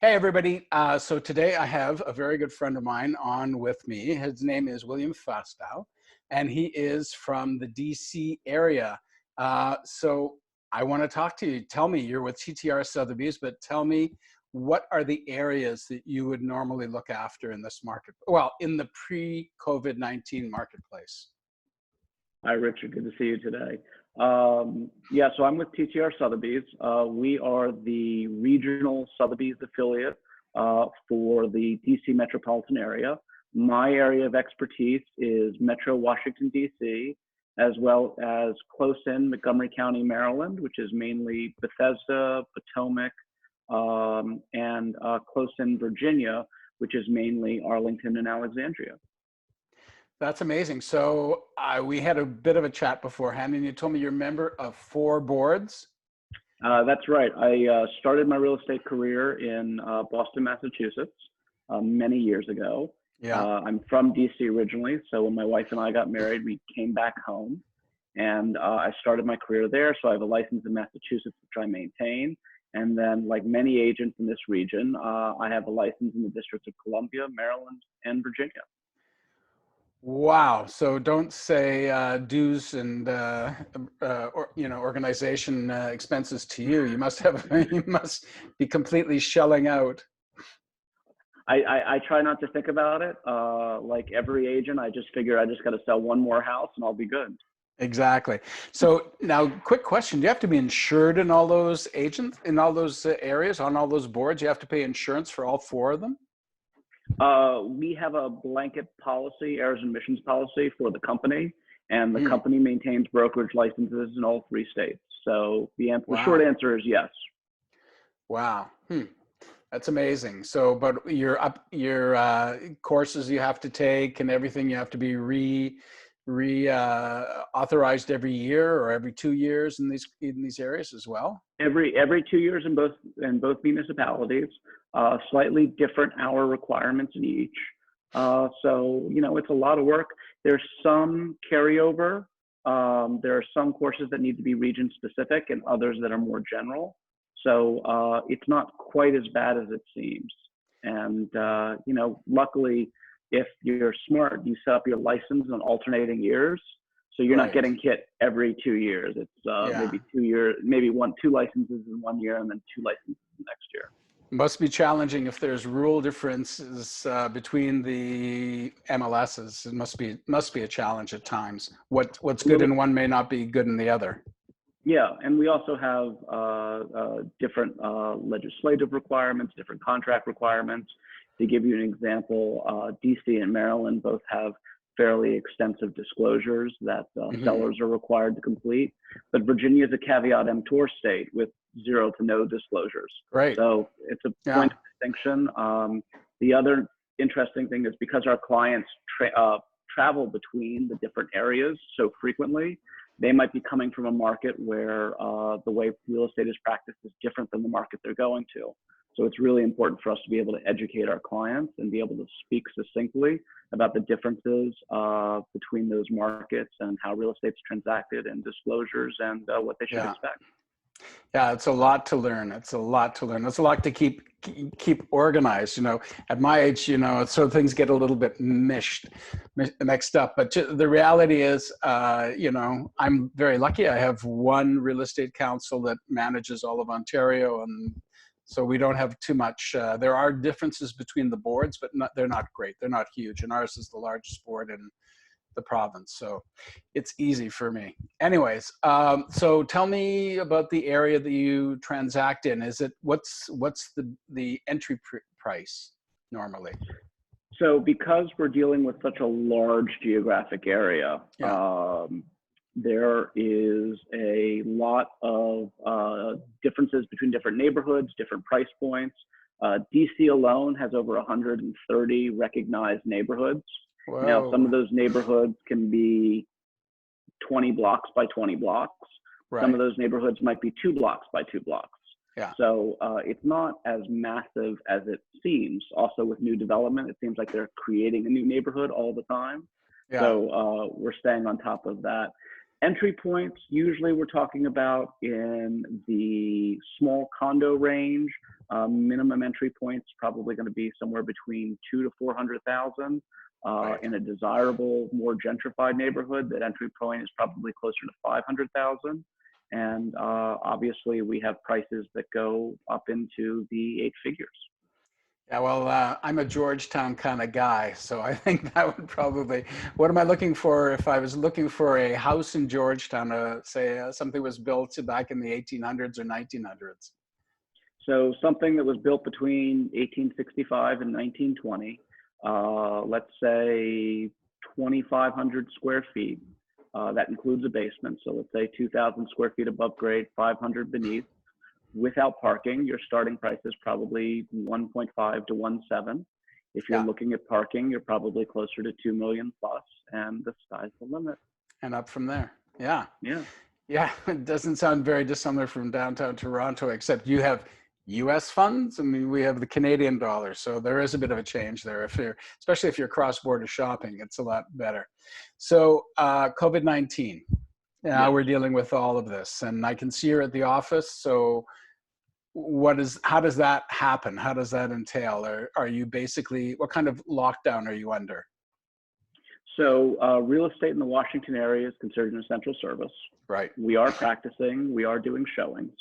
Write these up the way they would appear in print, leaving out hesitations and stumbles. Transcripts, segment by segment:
Hey, everybody. So today I have a very good friend of mine on with me. His name is William Fastow, and he is from the DC area. So I want to talk to you. Tell me, you're with TTR Sotheby's, but tell me, what are the areas that you would normally look after in this market? Well, in the pre-COVID-19 marketplace. Hi, Richard. Good to see you today. Yeah, so I'm with TTR Sotheby's. We are the regional Sotheby's affiliate for the DC metropolitan area. My area of expertise is Metro Washington, DC, as well as close in Montgomery County, Maryland, which is mainly Bethesda, Potomac, and close in Virginia, which is mainly Arlington and Alexandria. That's amazing. So we had a bit of a chat beforehand, and you told me you're a member of 4 boards. That's right. I started my real estate career in Boston, Massachusetts, many years ago. Yeah. I'm from DC originally, so when my wife and I got married, we came back home, and I started my career there. So I have a license in Massachusetts, which I maintain. And then, like many agents in this region, I have a license in the District of Columbia, Maryland, and Virginia. Wow. So don't say dues and organization expenses to you. You must have you must be completely shelling out. I try not to think about it. Like every agent, I just figure I just got to sell one more house and I'll be good. Exactly. So now, quick question: do you have to be insured in all those agents, in all those areas, on all those boards? You have to pay insurance for all 4 of them? We have a blanket policy, errors and omissions policy for the company, and the company maintains brokerage licenses in all 3 states. So the short answer is yes. Wow. That's amazing. So, but your courses you have to take and everything, you have to be authorized every year or every 2 years in these areas as well. Every 2 years in both municipalities. Slightly different hour requirements in each. So, it's a lot of work. There's some carryover. There are some courses that need to be region specific and others that are more general. So it's not quite as bad as it seems. And, luckily, if you're smart, you set up your license on alternating years. So you're not getting hit every 2 years. It's maybe 2 years, maybe 2 licenses in 1 year and then 2 licenses next year. Must be challenging if there's rule differences between the MLSs. It must be a challenge at times. What's good in one may not be good in the other. Yeah, and we also have different legislative requirements, different contract requirements. To give you an example, DC and Maryland both have fairly extensive disclosures that sellers are required to complete. But Virginia is a caveat emptor state with 0 to no disclosures. Right. So it's a point of distinction. The other interesting thing is because our clients travel between the different areas so frequently, they might be coming from a market where the way real estate is practiced is different than the market they're going to. So it's really important for us to be able to educate our clients and be able to speak succinctly about the differences between those markets and how real estate's transacted and disclosures and what they should expect. Yeah, it's a lot to learn. It's a lot to learn. It's a lot to keep organized. At my age, so things get a little bit mixed up. But the reality is, I'm very lucky. I have one real estate council that manages all of Ontario, and so we don't have too much. There are differences between the boards, but they're not great. They're not huge. And ours is the largest board in the province. So it's easy for me. Anyways, so tell me about the area that you transact in. What's the entry price normally? So because we're dealing with such a large geographic area, there is a lot of differences between different neighborhoods, different price points. DC alone has over 130 recognized neighborhoods. Whoa. Now, some of those neighborhoods can be 20 blocks by 20 blocks. Right. Some of those neighborhoods might be 2 blocks by 2 blocks. Yeah. So it's not as massive as it seems. Also with new development, it seems like they're creating a new neighborhood all the time. Yeah. So we're staying on top of that. Entry points, usually we're talking about in the small condo range. Minimum entry points probably going to be somewhere between 2 to 400,000. Right. In a desirable, more gentrified neighborhood, that entry point is probably closer to 500,000. And obviously, we have prices that go up into the 8 figures. Yeah, well, I'm a Georgetown kind of guy, so I think that would probably. What am I looking for if I was looking for a house in Georgetown? Say something was built back in the 1800s or 1900s. So something that was built between 1865 and 1920, let's say 2,500 square feet. That includes a basement. So let's say 2,000 square feet above grade, 500 beneath. Without parking, your starting price is probably 1.5 to 1.7. If you're Yeah, looking at parking, you're probably closer to 2 million plus, and the sky's the limit. and up from there. Yeah, Yeah. yeah. It doesn't sound very dissimilar from downtown Toronto, except you have U.S. funds. I mean, we have the Canadian dollar, so there is a bit of a change there. If you're, especially if you're cross-border shopping, it's a lot better. So, COVID-19. Now Yes. we're dealing with all of this, and I can see you're at the office. So, how does that happen? How does that entail? Or are you basically, what kind of lockdown are you under? So real estate in the Washington area is considered an essential service. Right. We are practicing, we are doing showings.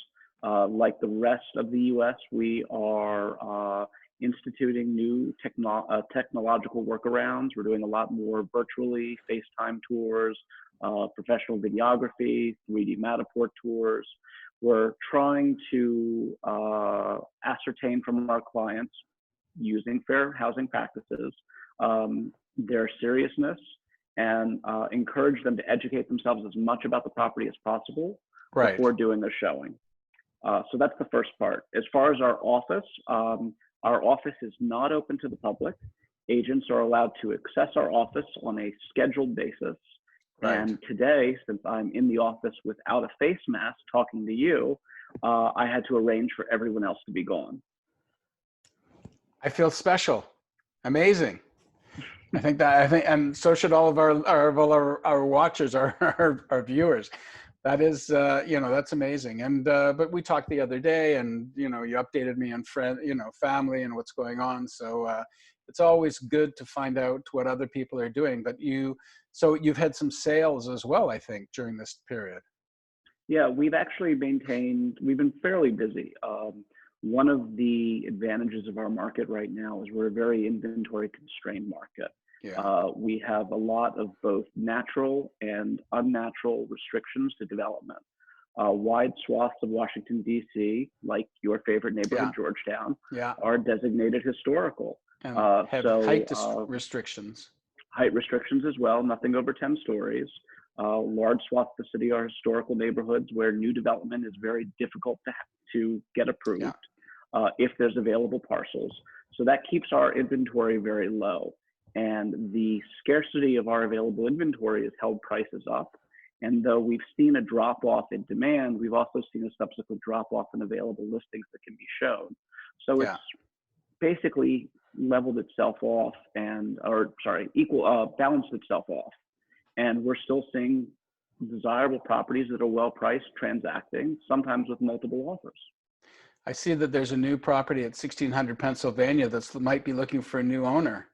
Like the rest of the US, we are instituting new technological workarounds. We're doing a lot more virtually, FaceTime tours, professional videography, 3D Matterport tours. We're trying to ascertain from our clients, using fair housing practices, their seriousness, and encourage them to educate themselves as much about the property as possible Right. before doing a showing. So that's the first part. As far as our office is not open to the public. Agents are allowed to access our office on a scheduled basis. Right. And today, since I'm in the office without a face mask talking to you, I had to arrange for everyone else to be gone. I feel special. Amazing. I think, and so should all of our watchers, our viewers. That is, that's amazing. And, but we talked the other day and, you updated me on family and what's going on. So, it's always good to find out what other people are doing, but so you've had some sales as well, I think, during this period. Yeah, we've been fairly busy. One of the advantages of our market right now is we're a very inventory constrained market. Yeah. We have a lot of both natural and unnatural restrictions to development. Wide swaths of Washington, D.C., like your favorite neighborhood, Yeah. Georgetown, Yeah. are designated historical. And have restrictions. Height restrictions as well, nothing over 10 stories. Large swaths of the city are historical neighborhoods where new development is very difficult to get approved. Yeah. If there's available parcels. So that keeps our inventory very low. And the scarcity of our available inventory has held prices up. And though we've seen a drop off in demand, we've also seen a subsequent drop off in available listings that can be shown. So Yeah. it's basically leveled itself off balanced itself off. And we're still seeing desirable properties that are well priced transacting, sometimes with multiple offers. I see that there's a new property at 1600 Pennsylvania that might be looking for a new owner.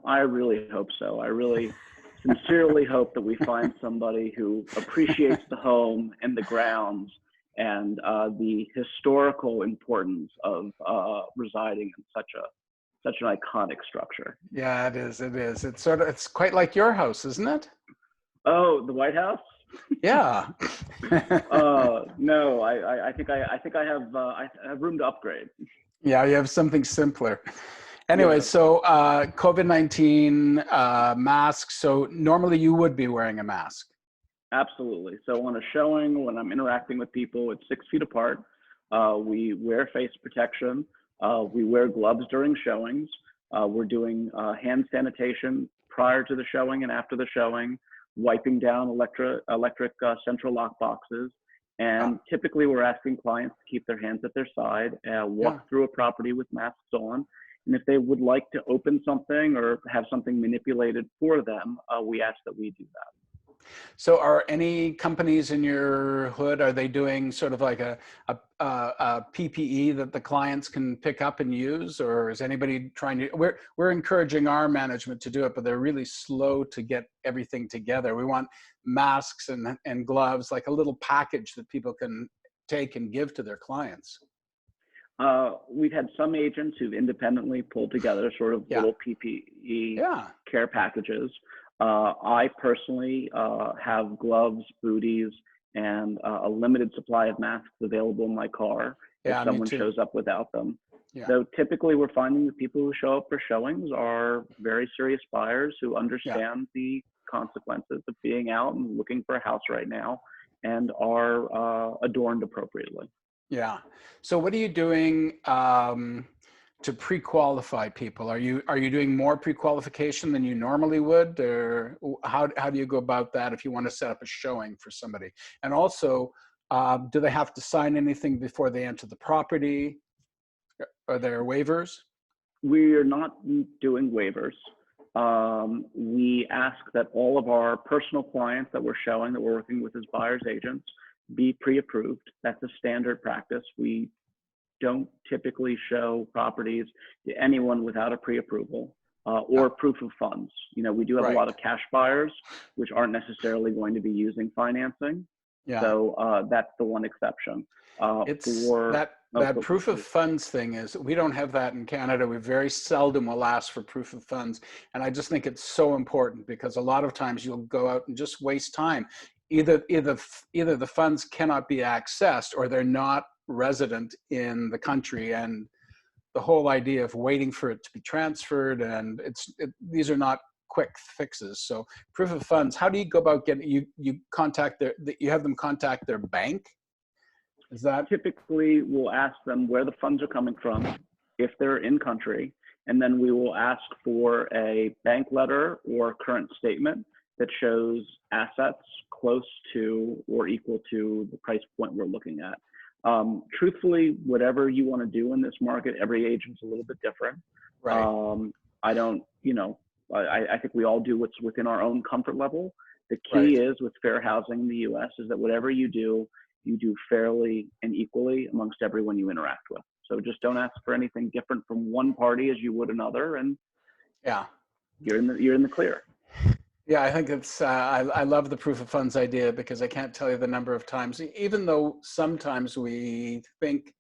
I really hope so. I really sincerely hope that we find somebody who appreciates the home and the grounds and the historical importance of residing in such an iconic structure. Yeah, it is. It is. It's quite like your house, isn't it? Oh, the White House? Yeah. No, I think I have room to upgrade. Yeah, you have something simpler. Anyway, Yeah. so COVID-19 masks. So normally you would be wearing a mask. Absolutely. So on a showing, when I'm interacting with people, it's 6 feet apart. We wear face protection. We wear gloves during showings. We're doing hand sanitation prior to the showing and after the showing, wiping down electric central lock boxes. And typically we're asking clients to keep their hands at their side, walk through a property with masks on. And if they would like to open something or have something manipulated for them, we ask that we do that. So are any companies in your hood, are they doing sort of like PPE that the clients can pick up and use, or is anybody trying to, we're encouraging our management to do it, but they're really slow to get everything together. We want masks and gloves, like a little package that people can take and give to their clients. We've had some agents who've independently pulled together sort of Yeah. little PPE Yeah. care packages. I personally have gloves, booties, and a limited supply of masks available in my car if Yeah, me someone too. shows up without them. Yeah. So typically we're finding the people who show up for showings are very serious buyers who Yeah. understand the consequences of being out and looking for a house right now and are adorned appropriately. Yeah. So what are you doing to pre-qualify people? Are you doing more pre-qualification than you normally would, or how do you go about that if you want to set up a showing for somebody? And also, do they have to sign anything before they enter the property? Are there waivers? We're not doing waivers. We ask that all of our personal clients that we're showing, that we're working with as buyer's agents, be pre-approved. That's a standard practice. We don't typically show properties to anyone without a pre-approval Yeah. or proof of funds. You know, we do have a Right. lot of cash buyers, which aren't necessarily going to be using financing. Yeah. So that's the one exception. It's that proof of Please. funds thing is, we don't have that in Canada. We very seldom will ask for proof of funds. And I just think it's so important, because a lot of times you'll go out and just waste time. Either the funds cannot be accessed, or they're not resident in the country. And the whole idea of waiting for it to be transferred, and these are not quick fixes. So proof of funds, how do you go about getting, you have them contact their bank? Is that? Typically, we'll ask them where the funds are coming from, if they're in country, and then we will ask for a bank letter or current statement that shows assets close to or equal to the price point we're looking at. Truthfully, whatever you want to do in this market, every agent's a little bit different. Right. I don't, you know, I think we all do what's within our own comfort level. The key Right. is with fair housing in the US is that whatever you do fairly and equally amongst everyone you interact with. So just don't ask for anything different from one party as you would another, and Yeah. you're in the clear. Yeah, I think it's, I love the proof of funds idea, because I can't tell you the number of times, even though sometimes we think,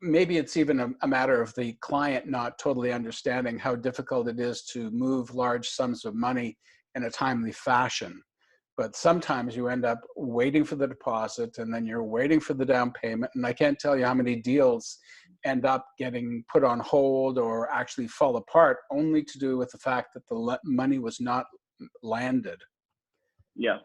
maybe it's even a matter of the client not totally understanding how difficult it is to move large sums of money in a timely fashion. But sometimes you end up waiting for the deposit, and then you're waiting for the down payment. And I can't tell you how many deals end up getting put on hold or actually fall apart, only to do with the fact that the money was not landed. Yeah.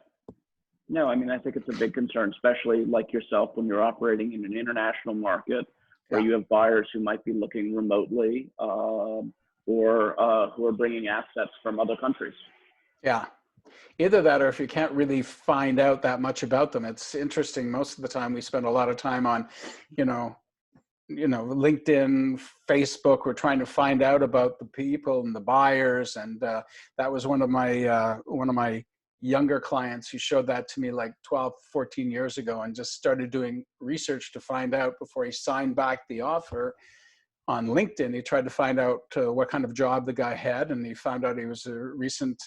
No, I mean, I think it's a big concern, especially like yourself when you're operating in an international market where Yeah. you have buyers who might be looking remotely or who are bringing assets from other countries. Yeah. Either that, or if you can't really find out that much about them. It's interesting. Most of the time we spend a lot of time on, you know, LinkedIn, Facebook. We're trying to find out about the people and the buyers. And that was one of my younger clients who showed that to me like 12, 14 years ago, and just started doing research to find out before he signed back the offer. On LinkedIn, he tried to find out what kind of job the guy had, and he found out he was a recent,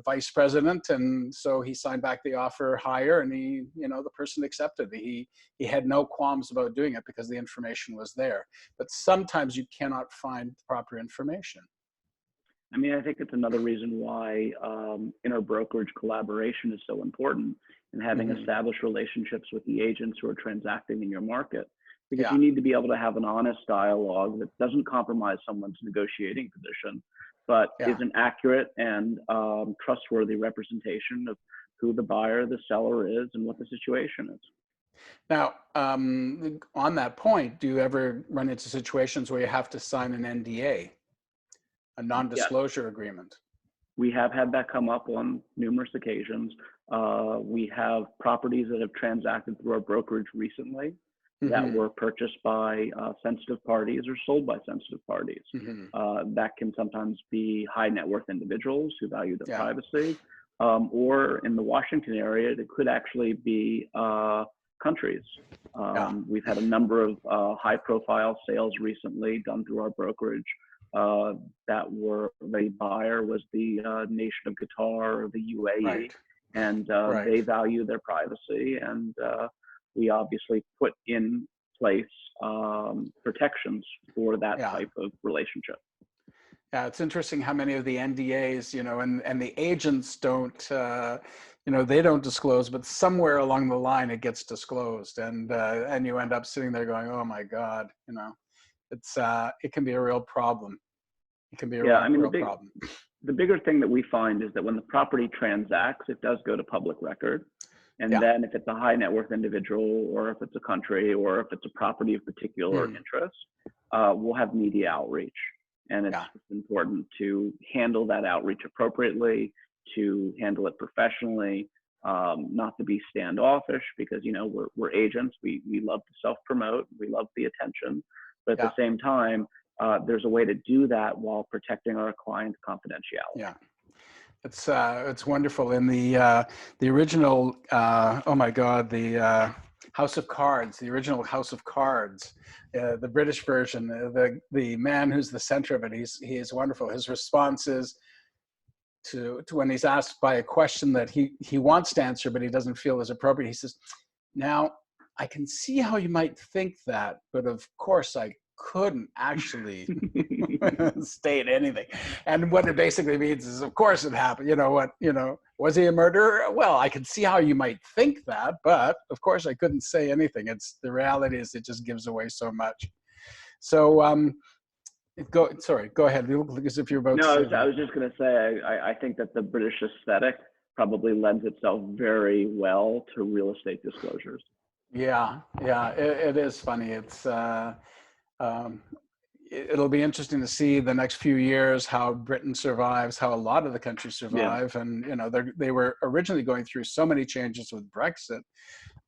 vice president, and so he signed back the offer higher, and the person accepted. He had no qualms about doing it because the information was there. But sometimes you cannot find the proper information. I mean, I think it's another reason why inter-brokerage collaboration is so important, and having Mm-hmm. established relationships with the agents who are transacting in your market. Because Yeah. you need to be able to have an honest dialogue that doesn't compromise someone's negotiating position, but Yeah. is an accurate and trustworthy representation of who the buyer, the seller is, and what the situation is. Now, on that point, do you ever run into situations where you have to sign an NDA, a Yes, non-disclosure agreement? we have had that come up on numerous occasions. We have properties that have transacted through our brokerage recently that Mm-hmm. were purchased by sensitive parties or sold by sensitive parties. Mm-hmm. That can sometimes be high net worth individuals who value their Yeah. privacy, or in the Washington area, it could actually be countries. Yeah. We've had a number of high profile sales recently done through our brokerage that were, the buyer was the nation of Qatar or the UAE, Right. and Right. they value their privacy, and we obviously put in place protections for that Yeah. type of relationship. Yeah, it's interesting how many of the NDAs, and the agents don't, they don't disclose, but somewhere along the line it gets disclosed, and you end up sitting there going, oh my God, it can be a real problem. It can be a Yeah, I mean, real problem. the bigger thing that we find is that when the property transacts, it does go to public record. And Yeah. then if it's a high net worth individual, or if it's a country, or if it's a property of particular interest, we'll have media outreach. And it's Yeah. important to handle that outreach appropriately, to handle it professionally, not to be standoffish, because we're agents. We love to self-promote. We love the attention. But at Yeah. the same time, there's a way to do that while protecting our client's confidentiality. Yeah. It's wonderful. In the original, oh my God, the House of Cards, the original House of Cards, the British version, the man who's the center of it, he is wonderful. His response is to when he's asked by a question that he wants to answer, but he doesn't feel is appropriate. He says, "Now, I can see how you might think that, but of course I couldn't actually state anything." And what it basically means is, of course it happened. Was he a murderer? Well, I can see how you might think that, but of course I couldn't say anything. The reality is it just gives away so much. So go ahead, because if you're about to No, say I that. was just going to say, I think that the British aesthetic probably lends itself very well to real estate disclosures. Yeah, it is funny. It'll be interesting to see the next few years how Britain survives, how a lot of the countries Yeah. survive. And, they were originally going through so many changes with Brexit,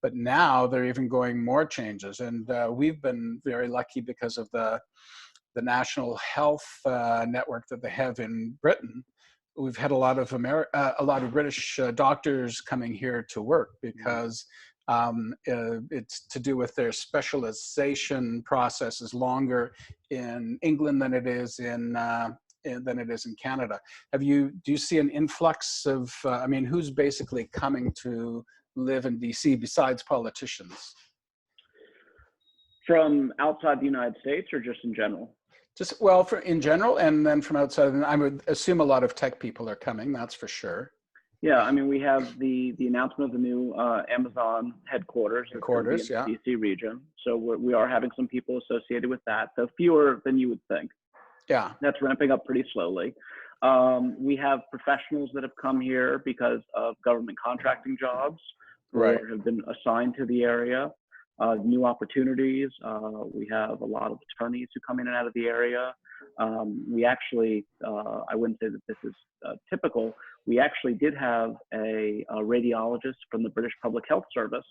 but now they're even going more changes. And we've been very lucky because of the national health network that they have in Britain. We've had a lot of British doctors coming here to work because it's to do with their specialization process is longer in England than it is in Canada. Do you see an influx of? Who's basically coming to live in DC besides politicians? From outside the United States, or just in general? Just in general, and then from outside, I would assume a lot of tech people are coming. That's for sure. Yeah, we have the announcement of the new Amazon headquarters. Headquarters, yeah. In the DC region. So we are having some people associated with that. So fewer than you would think. Yeah. That's ramping up pretty slowly. We have professionals that have come here because of government contracting jobs, right, or have been assigned to the area. New opportunities. We have a lot of attorneys who come in and out of the area. We actually, I wouldn't say that this is typical. We actually did have a radiologist from the British Public Health Service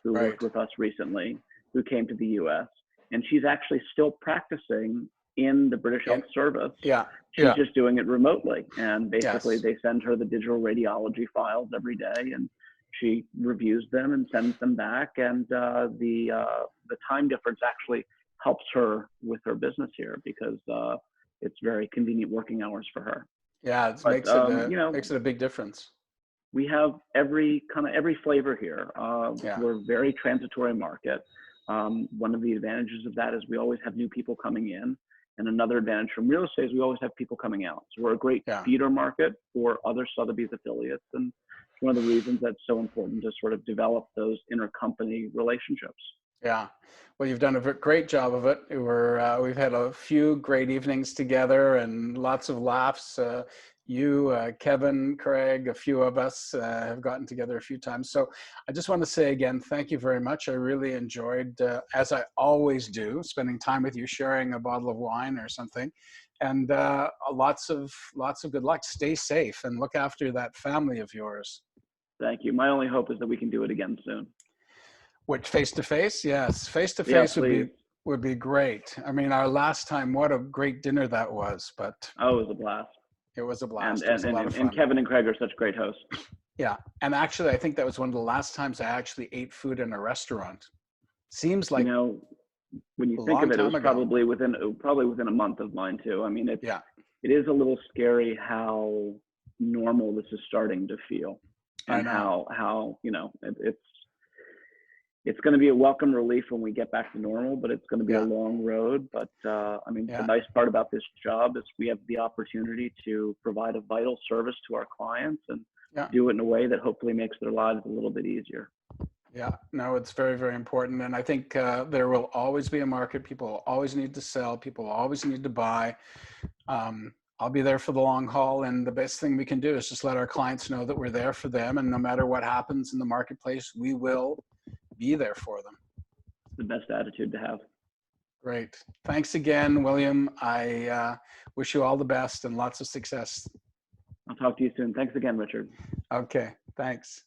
who right, worked with us recently, who came to the US, and she's actually still practicing in the British Health Service. Yeah. She's just doing it remotely. And basically Yes. they send her the digital radiology files every day, and she reviews them and sends them back. And the time difference actually helps her with her business here, because it's very convenient working hours for her. Yeah, it makes it a big difference. We have every flavor here. We're a very transitory market. One of the advantages of that is we always have new people coming in. And another advantage from real estate is we always have people coming out. So we're a great feeder market for other Sotheby's affiliates. And it's one of the reasons that's so important to sort of develop those intercompany relationships. Yeah. Well, you've done a great job of it. We've had a few great evenings together and lots of laughs. Kevin, Craig, a few of us have gotten together a few times. So I just want to say again, thank you very much. I really enjoyed, as I always do, spending time with you, sharing a bottle of wine or something. And lots of good luck. Stay safe and look after that family of yours. Thank you. My only hope is that we can do it again soon. Which face to face? Yes, face to Yeah, face please. would be great. I mean, our last time, what a great dinner that was, but Oh, it was a blast. it was a And blast. It was and a lot of and fun. Kevin and Craig are such great hosts. Yeah, and actually, I think that was one of the last times I actually ate food in a restaurant. Seems You like know, when you a think of long it, it was time ago. probably within a month of mine too. I mean, Yeah, it is a little scary how normal this is starting to feel, I and know. how it's going to be a welcome relief when we get back to normal, but it's going to be a Yeah, long road. But I mean, the yeah, nice part about this job is we have the opportunity to provide a vital service to our clients and yeah. do it in a way that hopefully makes their lives a little bit easier. Yeah, no, it's very, very important. And I think there will always be a market. People will always need to sell. People will always need to buy. I'll be there for the long haul. And the best thing we can do is just let our clients know that we're there for them. And no matter what happens in the marketplace, we will be there for them. The best attitude to have. Great. Thanks again, William. I wish you all the best and lots of success. I'll talk to you soon. Thanks again, Richard. Okay, thanks.